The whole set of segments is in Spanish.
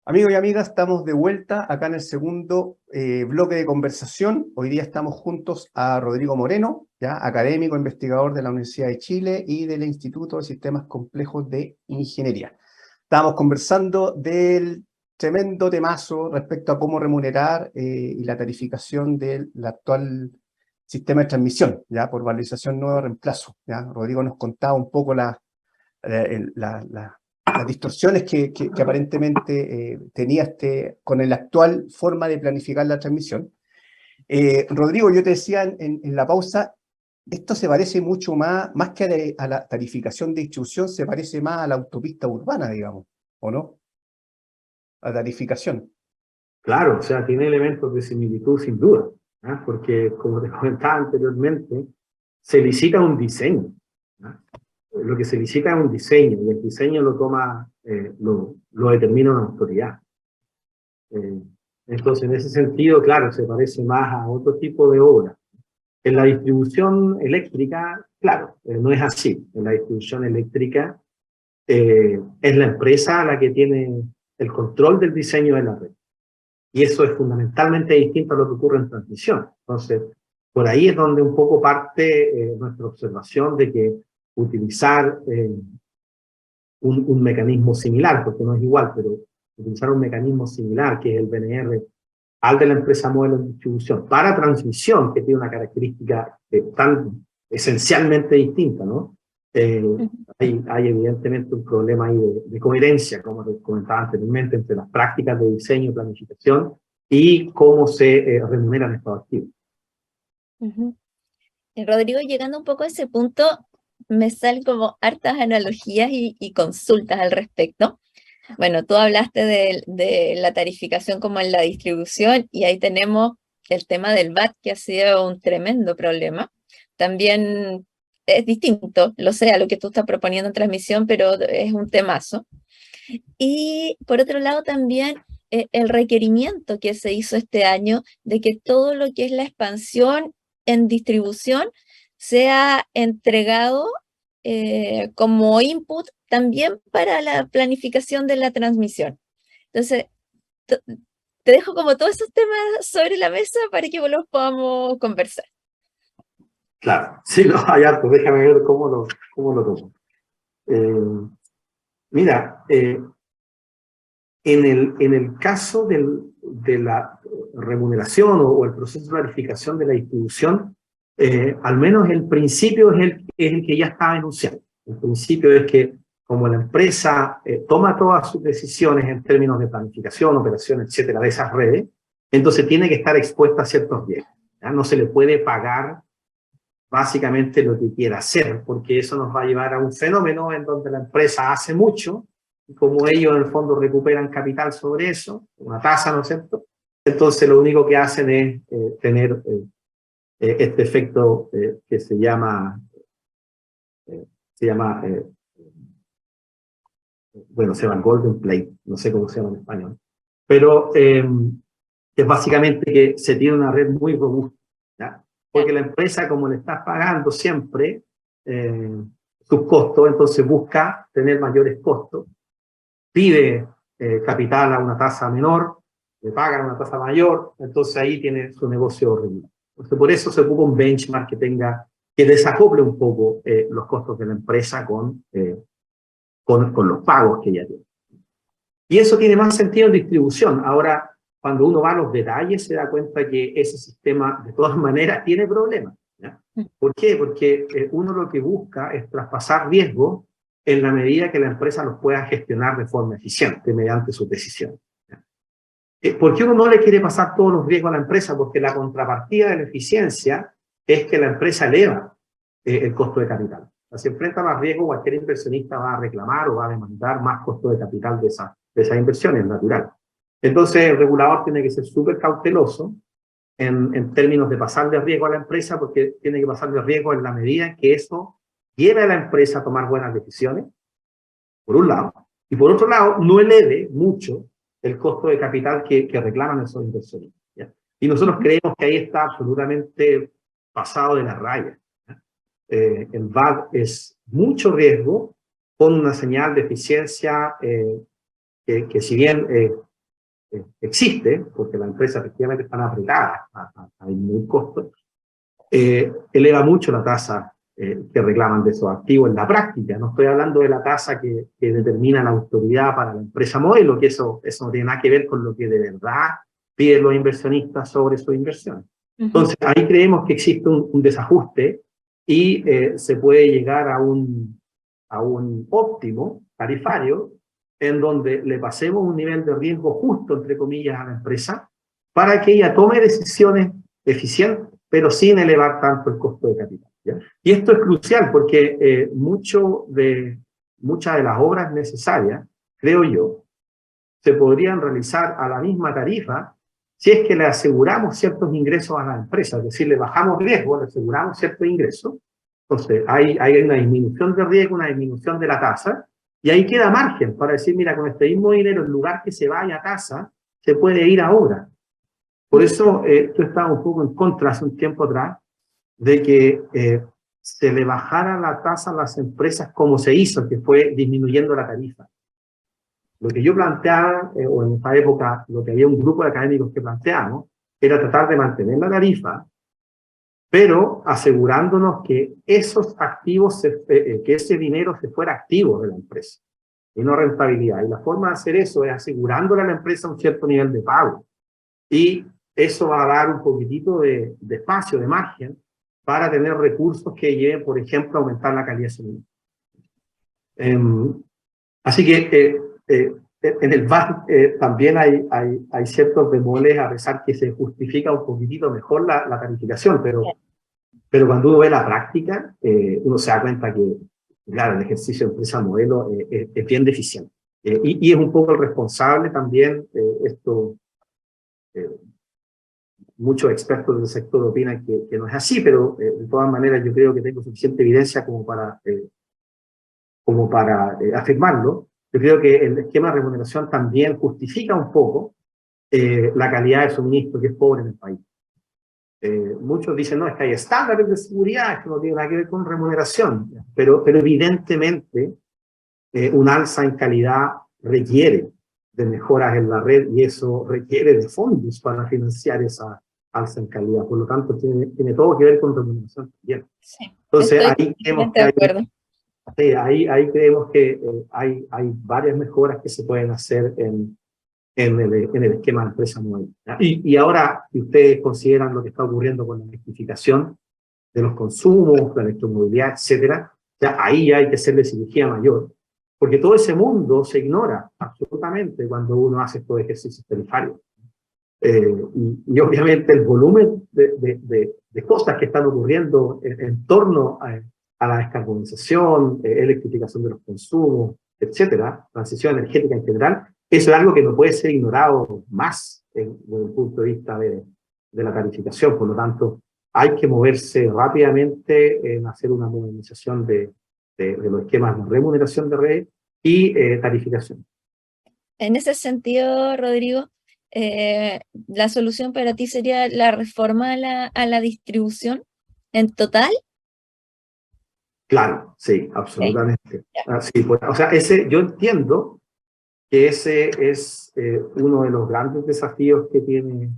Amigos y amigas, estamos de vuelta acá en el segundo bloque de conversación. Hoy día estamos juntos a Rodrigo Moreno, ¿ya? Académico, investigador de la Universidad de Chile y del Instituto de Sistemas Complejos de Ingeniería. Estábamos conversando del tremendo temazo respecto a cómo remunerar y la tarificación del actual sistema de transmisión, ¿ya? Por valorización nuevo reemplazo, ¿ya? Rodrigo nos contaba un poco las distorsiones que aparentemente tenía con la actual forma de planificar la transmisión. Rodrigo, yo te decía en la pausa, esto se parece mucho más que a la tarificación de distribución, se parece más a la autopista urbana, digamos, ¿o no? A tarificación. Claro, o sea, tiene elementos de similitud sin duda, ¿ah? Porque, como te comentaba anteriormente, se licita un diseño, ¿ah? Lo que se licita es un diseño, y el diseño lo determina una autoridad. Entonces, en ese sentido, claro, se parece más a otro tipo de obra. En la distribución eléctrica, claro, no es así. En la distribución eléctrica es la empresa la que tiene el control del diseño de la red. Y eso es fundamentalmente distinto a lo que ocurre en transmisión. Entonces, por ahí es donde un poco parte nuestra observación de que utilizar un mecanismo similar, porque no es igual, pero utilizar un mecanismo similar, que es el BNR, al de la empresa modelo de distribución, para transmisión, que tiene una característica tan esencialmente distinta, ¿no? Hay evidentemente un problema ahí de coherencia, como te comentaba anteriormente, entre las prácticas de diseño y planificación y cómo se remuneran estos activos. Rodrigo, llegando un poco a ese punto, me salen como hartas analogías y consultas al respecto. Bueno, tú hablaste de la tarificación como en la distribución y ahí tenemos el tema del VAT, que ha sido un tremendo problema. También es distinto, lo sé, a lo que tú estás proponiendo en transmisión, pero es un temazo. Y por otro lado también el requerimiento que se hizo este año de que todo lo que es la expansión en distribución sea entregado como input también para la planificación de la transmisión. Entonces, te dejo como todos esos temas sobre la mesa para que los podamos conversar. Claro, sí, no, hay harto, déjame ver cómo lo tomo. Mira, en el caso de la remuneración o el proceso de planificación de la distribución, al menos el principio es el que ya estaba enunciado. El principio es que como la empresa toma todas sus decisiones en términos de planificación, operación, etcétera, de esas redes, entonces tiene que estar expuesta a ciertos riesgos. ¿Ya? No se le puede pagar básicamente lo que quiera hacer, porque eso nos va a llevar a un fenómeno en donde la empresa hace mucho, y como ellos en el fondo recuperan capital sobre eso, una tasa, ¿no es cierto? Entonces lo único que hacen es tener este efecto que se llama Golden Plate, no sé cómo se llama en español, pero es básicamente que se tiene una red muy robusta, ¿ya? Porque la empresa, como le está pagando siempre sus costos, entonces busca tener mayores costos, pide capital a una tasa menor, le pagan una tasa mayor, entonces ahí tiene su negocio regular. Entonces por eso se ocupa un benchmark que desacople un poco los costos de la empresa con los pagos que ella tiene. Y eso tiene más sentido en distribución. Ahora, cuando uno va a los detalles, se da cuenta que ese sistema, de todas maneras, tiene problemas, ¿ya? ¿Por qué? Porque uno lo que busca es traspasar riesgos en la medida que la empresa los pueda gestionar de forma eficiente mediante sus decisiones. ¿Por qué uno no le quiere pasar todos los riesgos a la empresa? Porque la contrapartida de la eficiencia es que la empresa eleva el costo de capital. Si enfrenta más riesgo, cualquier inversionista va a reclamar o va a demandar más costo de capital de esas inversiones, natural. Entonces, el regulador tiene que ser súper cauteloso en términos de pasarle riesgo a la empresa, porque tiene que pasarle riesgo en la medida en que eso lleve a la empresa a tomar buenas decisiones, por un lado, y por otro lado, no eleve mucho el costo de capital que reclaman esos inversionistas, ¿ya? Y nosotros creemos que ahí está absolutamente pasado de la raya. El VAT es mucho riesgo con una señal de eficiencia que si bien existe, porque las empresas efectivamente están apretadas a disminuir costos, eleva mucho la tasa que reclaman de esos activos en la práctica. No estoy hablando de la tasa que determina la autoridad para la empresa modelo, que eso no tiene nada que ver con lo que de verdad piden los inversionistas sobre sus inversiones. Entonces, ahí creemos que existe un desajuste y se puede llegar a un óptimo tarifario en donde le pasemos un nivel de riesgo justo, entre comillas, a la empresa para que ella tome decisiones eficientes, pero sin elevar tanto el costo de capital, ¿ya? Y esto es crucial porque muchas de las obras necesarias, creo yo, se podrían realizar a la misma tarifa si es que le aseguramos ciertos ingresos a la empresa, es decir, le bajamos riesgo, le aseguramos ciertos ingresos. Entonces, hay una disminución de riesgo, una disminución de la tasa, y ahí queda margen para decir, mira, con este mismo dinero, en lugar que se vaya a tasa, se puede ir a obra. Por eso, yo estaba un poco en contra hace un tiempo atrás de que se le bajara la tasa a las empresas como se hizo, que fue disminuyendo la tarifa. Lo que yo planteaba, o en esa época, lo que había un grupo de académicos que planteamos, era tratar de mantener la tarifa, pero asegurándonos que esos activos, que ese dinero se fuera activo de la empresa, y no rentabilidad. Y la forma de hacer eso es asegurándole a la empresa un cierto nivel de pago. Y eso va a dar un poquitito de espacio, de margen, para tener recursos que lleven, por ejemplo, a aumentar la calidad de suministro. Así que en el VAR también hay ciertos bemoles, a pesar que se justifica un poquitito mejor la tarificación, pero cuando uno ve la práctica, uno se da cuenta que, claro, el ejercicio de empresa modelo es bien deficiente. Y es un poco el responsable también, muchos expertos del sector opinan que no es así, pero de todas maneras yo creo que tengo suficiente evidencia como para afirmarlo. Yo creo que el esquema de remuneración también justifica un poco la calidad de suministro que es pobre en el país. Muchos dicen, no, es que hay estándares de seguridad, que no tiene nada que ver con remuneración, pero evidentemente un alza en calidad requiere de mejoras en la red y eso requiere de fondos para financiar esa alza en calidad. Por lo tanto, tiene todo que ver con remuneración también. Sí, entonces, ahí creemos de acuerdo. Sí, ahí creemos que hay varias mejoras que se pueden hacer en el esquema de empresa modelo. Y ahora, si ustedes consideran lo que está ocurriendo con la electrificación de los consumos, la electromovilidad, etcétera, ya ahí ya hay que hacerle cirugía mayor, porque todo ese mundo se ignora absolutamente cuando uno hace estos ejercicios tarifarios. Y obviamente el volumen de cosas que están ocurriendo en torno a la descarbonización, electrificación de los consumos, etcétera, transición energética en general, eso es algo que no puede ser ignorado más desde el punto de vista de la tarificación. Por lo tanto, hay que moverse rápidamente en hacer una modernización de los esquemas de remuneración de red y tarificación. En ese sentido, Rodrigo, la solución para ti sería la reforma a la distribución en total. Claro, sí, absolutamente. Yeah. Sí, pues, o sea, yo entiendo que ese es uno de los grandes desafíos que tiene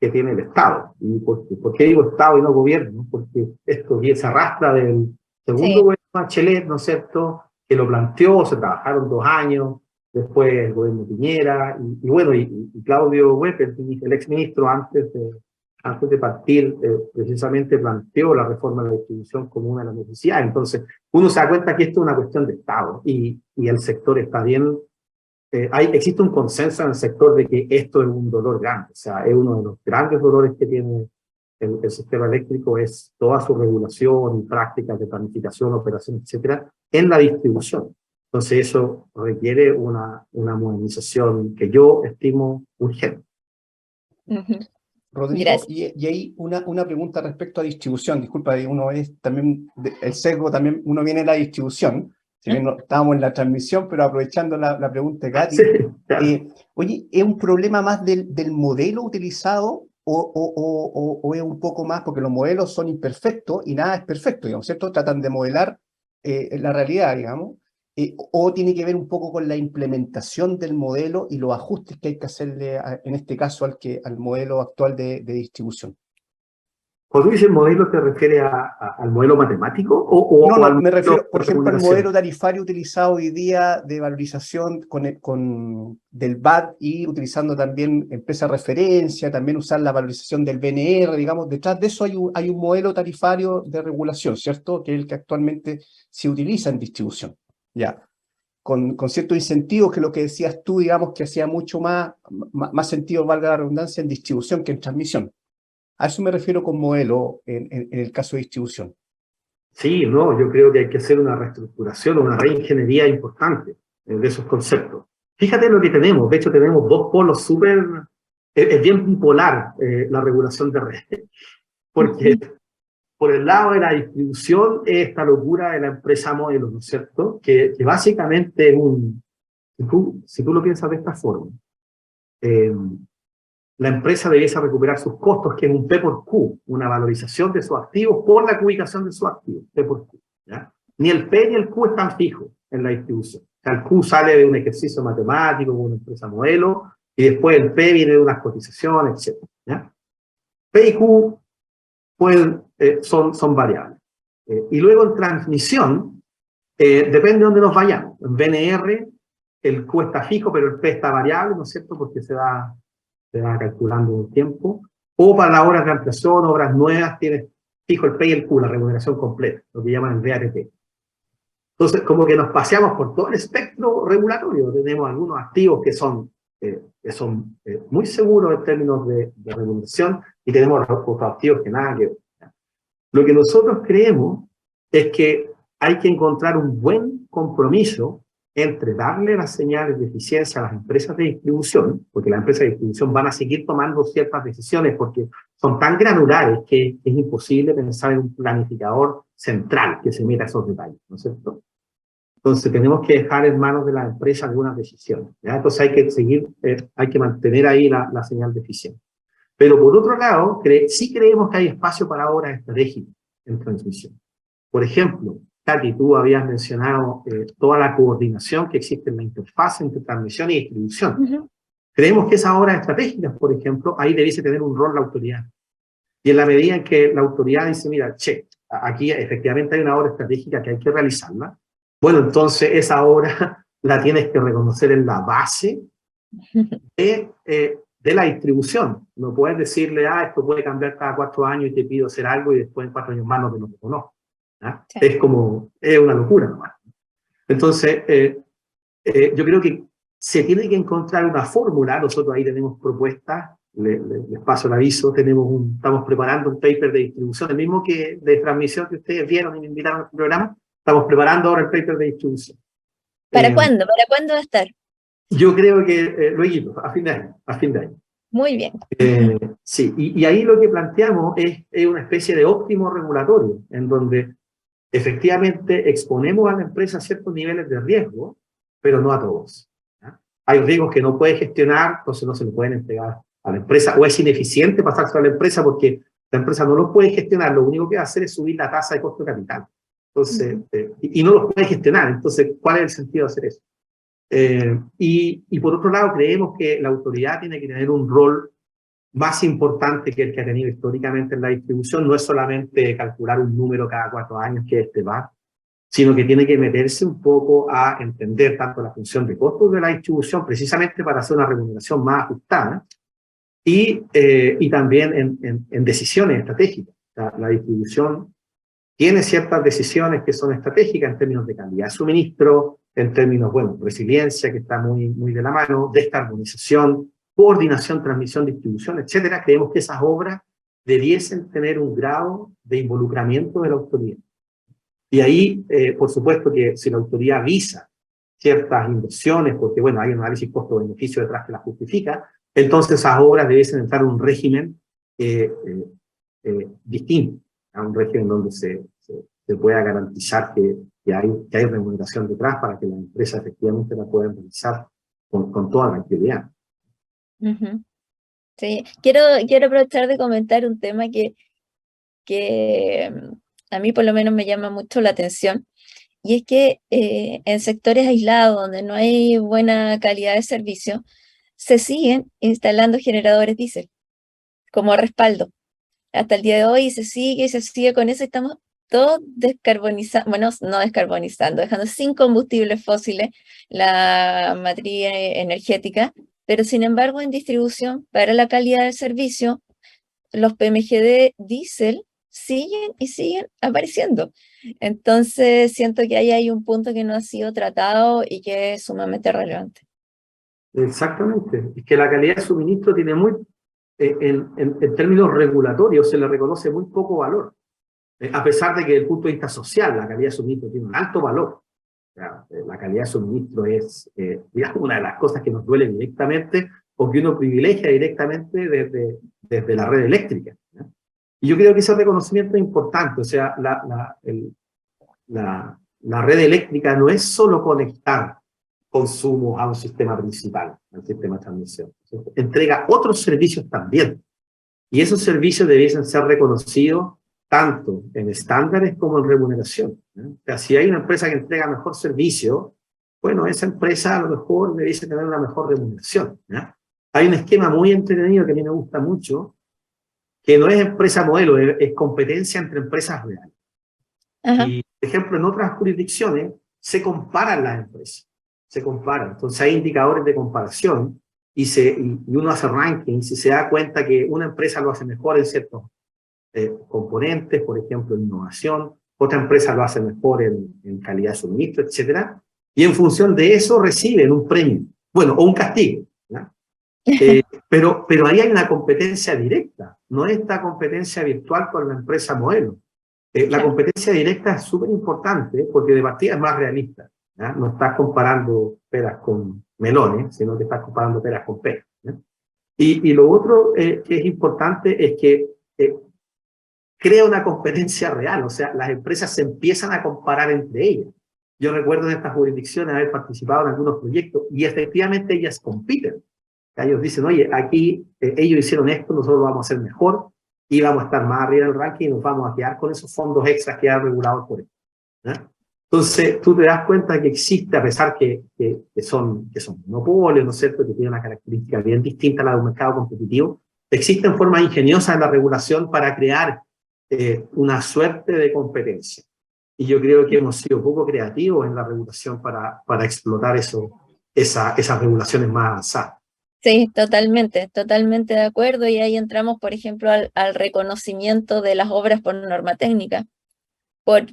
el Estado. ¿Y por qué digo Estado y no gobierno? Porque esto se arrastra del segundo gobierno de Bachelet, ¿no es cierto?, que lo planteó, se trabajaron 2 años, después el gobierno Piñera, y bueno, y Claudio Huepe, el exministro, antes de partir, precisamente planteó la reforma de la distribución como una de las necesidades. Entonces, uno se da cuenta que esto es una cuestión de Estado, y el sector está bien. Existe un consenso en el sector de que esto es un dolor grande, o sea, es uno de los grandes dolores que tiene el sistema eléctrico, es toda su regulación y prácticas de planificación, operación, etcétera, en la distribución. Entonces eso requiere una modernización que yo estimo urgente. Rodrigo, y ahí una pregunta respecto a distribución. Disculpa, uno es también, el sesgo también, uno viene de la distribución. Si bien no estábamos en la transmisión, pero aprovechando la pregunta de Katy, sí, claro. Oye, ¿es un problema más del modelo utilizado o es un poco más, porque los modelos son imperfectos y nada es perfecto, digamos, ¿cierto? Tratan de modelar la realidad, digamos, o tiene que ver un poco con la implementación del modelo y los ajustes que hay que hacerle, en este caso, al modelo actual de distribución. Cuando dices modelo, ¿te refieres al modelo matemático o No, al me modelo refiero, de por ejemplo, al remuneración? modelo tarifario utilizado hoy día de valorización del VAT y utilizando también empresas de referencia, también usar la valorización del BNR, digamos, detrás de eso hay un modelo tarifario de regulación, ¿cierto? Que es el que actualmente se utiliza en distribución, ya. Con ciertos incentivos que lo que decías tú, digamos, que hacía mucho más sentido, valga la redundancia, en distribución que en transmisión. A eso me refiero con modelo en el caso de distribución. Sí, no, yo creo que hay que hacer una reestructuración, una reingeniería importante de esos conceptos. Fíjate lo que tenemos, de hecho tenemos dos polos súper, es bien bipolar la regulación de red, porque por el lado de la distribución es esta locura de la empresa modelo, ¿no es cierto? Que básicamente es si tú lo piensas de esta forma, eh, la empresa debiese recuperar sus costos, que es un P por Q, una valorización de sus activos por la cubicación de sus activos, P por Q. ¿Ya? Ni el P ni el Q están fijos en la distribución. O sea, el Q sale de un ejercicio matemático con una empresa modelo, y después el P viene de unas cotizaciones, etc. ¿Ya? P y Q son variables. Y luego en transmisión, depende de dónde nos vayamos. En BNR, el Q está fijo, pero el P está variable, ¿no es cierto? Porque se va calculando un tiempo, o para las obras de ampliación, obras nuevas, tienes fijo el P y el Q, la remuneración completa, lo que llaman el VATP. Entonces, como que nos paseamos por todo el espectro regulatorio, tenemos algunos activos que son muy seguros en términos de remuneración, y tenemos otros activos que nada que ver. Lo que nosotros creemos es que hay que encontrar un buen compromiso entre darle las señales de eficiencia a las empresas de distribución, porque las empresas de distribución van a seguir tomando ciertas decisiones porque son tan granulares que es imposible pensar en un planificador central que se meta a esos detalles, ¿no es cierto? Entonces tenemos que dejar en manos de la empresa algunas decisiones, ¿ya? Entonces hay que mantener ahí la señal de eficiencia. Pero por otro lado, sí creemos que hay espacio para obras estratégicas en transmisión. Por ejemplo, Katy, tú habías mencionado toda la coordinación que existe en la interfaz entre transmisión y distribución. Creemos que esas obras estratégicas, por ejemplo, ahí debiese tener un rol la autoridad. Y en la medida en que la autoridad dice, mira, aquí efectivamente hay una obra estratégica que hay que realizarla, bueno, entonces esa obra la tienes que reconocer en la base de la distribución. No puedes decirle, esto puede cambiar cada 4 años y te pido hacer algo y después en 4 años más no te lo reconozco. Sí. Es una locura nomás. Entonces, yo creo que se tiene que encontrar una fórmula. Nosotros ahí tenemos propuestas, les paso el aviso, estamos preparando un paper de distribución, el mismo que de transmisión que ustedes vieron y me invitaron al programa, estamos preparando ahora el paper de distribución. ¿Para cuándo? ¿Para cuándo va a estar? Yo creo que luego, a fin de año. Muy bien. Sí, y ahí lo que planteamos es una especie de óptimo regulatorio, en donde efectivamente exponemos a la empresa a ciertos niveles de riesgo, pero no a todos. ¿Ya? Hay riesgos que no puede gestionar, entonces no se le pueden entregar a la empresa, o es ineficiente pasarse a la empresa porque la empresa no los puede gestionar, lo único que va a hacer es subir la tasa de costo de capital. Entonces, y no los puede gestionar, entonces, ¿cuál es el sentido de hacer eso? Y por otro lado, creemos que la autoridad tiene que tener un rol más importante que el que ha tenido históricamente en la distribución. No es solamente calcular un número cada 4 años que va, sino que tiene que meterse un poco a entender tanto la función de costos de la distribución, precisamente para hacer una remuneración más ajustada, y también en decisiones estratégicas. La distribución tiene ciertas decisiones que son estratégicas en términos de calidad de suministro, en términos, bueno, resiliencia, que está muy, muy de la mano, descarbonización, coordinación, transmisión, distribución, etcétera. Creemos que esas obras debiesen tener un grado de involucramiento de la autoridad. Y ahí, por supuesto que si la autoridad visa ciertas inversiones, porque, bueno, hay un análisis costo-beneficio detrás que las justifica, entonces esas obras debiesen entrar en un régimen distinto, a un régimen donde se pueda garantizar que hay remuneración detrás para que la empresa efectivamente la pueda realizar con toda la actividad. Sí, quiero aprovechar de comentar un tema que a mí por lo menos me llama mucho la atención, y es que en sectores aislados donde no hay buena calidad de servicio, se siguen instalando generadores diésel como respaldo. Hasta el día de hoy se sigue con eso, y estamos todos descarbonizando, bueno, no descarbonizando, dejando sin combustibles fósiles la matriz energética, pero sin embargo en distribución para la calidad del servicio, los PMGD diésel siguen apareciendo. Entonces siento que ahí hay un punto que no ha sido tratado y que es sumamente relevante. Exactamente. Es que la calidad de suministro tiene en términos regulatorios, se le reconoce muy poco valor. A pesar de que desde el punto de vista social, la calidad de suministro tiene un alto valor. O sea, la calidad de suministro es, digamos, una de las cosas que nos duele directamente o que uno privilegia directamente desde la red eléctrica, ¿no? Y yo creo que ese reconocimiento es importante. O sea, la red eléctrica no es solo conectar consumos a un sistema principal, al sistema de transmisión. Entrega otros servicios también. Y esos servicios debiesen ser reconocidos tanto en estándares como en remuneración, ¿no? O sea, si hay una empresa que entrega mejor servicio, bueno, esa empresa a lo mejor debiese tener una mejor remuneración, ¿no? Hay un esquema muy entretenido que a mí me gusta mucho, que no es empresa modelo, es competencia entre empresas reales. Ajá. Y, por ejemplo, en otras jurisdicciones se comparan las empresas, se comparan. Entonces hay indicadores de comparación y uno hace rankings y se da cuenta que una empresa lo hace mejor en ciertos componentes, por ejemplo, innovación, otra empresa lo hace mejor en calidad de suministro, etcétera, y en función de eso reciben un premio, bueno, o un castigo, ¿no? Pero ahí hay una competencia directa, no esta competencia virtual con la empresa modelo. La competencia directa es súper importante porque de partida es más realista, ¿no? No estás comparando peras con melones, sino que estás comparando peras con peras, ¿no? Y lo otro que es importante es que crea una competencia real, o sea, las empresas se empiezan a comparar entre ellas. Yo recuerdo en estas jurisdicciones haber participado en algunos proyectos y efectivamente ellas compiten. Ellos dicen, oye, aquí ellos hicieron esto, nosotros lo vamos a hacer mejor y vamos a estar más arriba del ranking y nos vamos a quedar con esos fondos extras que han regulado por esto, ¿no? Entonces, tú te das cuenta que existe, a pesar que son monopolios, ¿no es cierto?, que tienen una característica bien distinta a la de un mercado competitivo, existen formas ingeniosas en la regulación para crear una suerte de competencia. Y yo creo que hemos sido poco creativos en la regulación para explotar esas regulaciones más avanzadas. Sí, totalmente de acuerdo. Y ahí entramos, por ejemplo, al reconocimiento de las obras por norma técnica, por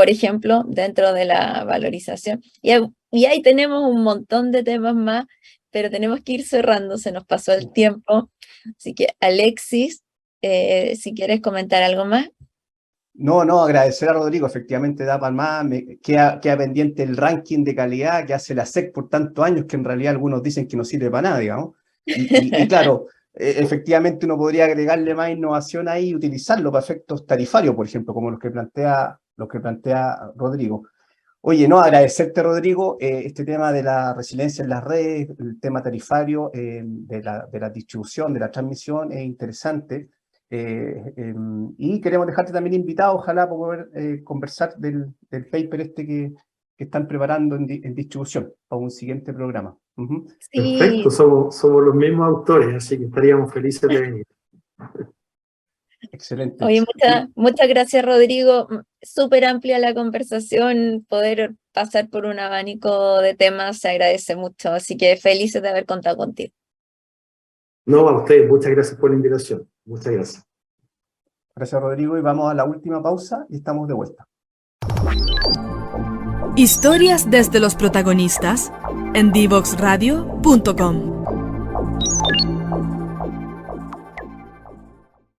ejemplo, dentro de la valorización. Y ahí tenemos un montón de temas más, pero tenemos que ir cerrando, se nos pasó el tiempo. Así que, Alexis, si quieres comentar algo más. No, agradecer a Rodrigo, efectivamente da para más, queda pendiente el ranking de calidad que hace la SEC por tantos años, que en realidad algunos dicen que no sirve para nada, digamos. Y claro, efectivamente uno podría agregarle más innovación ahí y utilizarlo para efectos tarifarios, por ejemplo, como los que plantea Rodrigo. Oye, no, agradecerte, Rodrigo, este tema de la resiliencia en las redes, el tema tarifario, de la distribución, de la transmisión, es interesante. Y queremos dejarte también invitado, ojalá, para poder conversar del paper este que están preparando en distribución para un siguiente programa. Sí. Perfecto, somos los mismos autores, así que estaríamos felices de venir. Excelente. Oye, muchas gracias, Rodrigo. Súper amplia la conversación, poder pasar por un abanico de temas se agradece mucho, así que felices de haber contado contigo. No, a ustedes, muchas gracias por la invitación. Muchas gracias. Gracias, Rodrigo, y vamos a la última pausa y estamos de vuelta. Historias desde los protagonistas en divoxradio.com.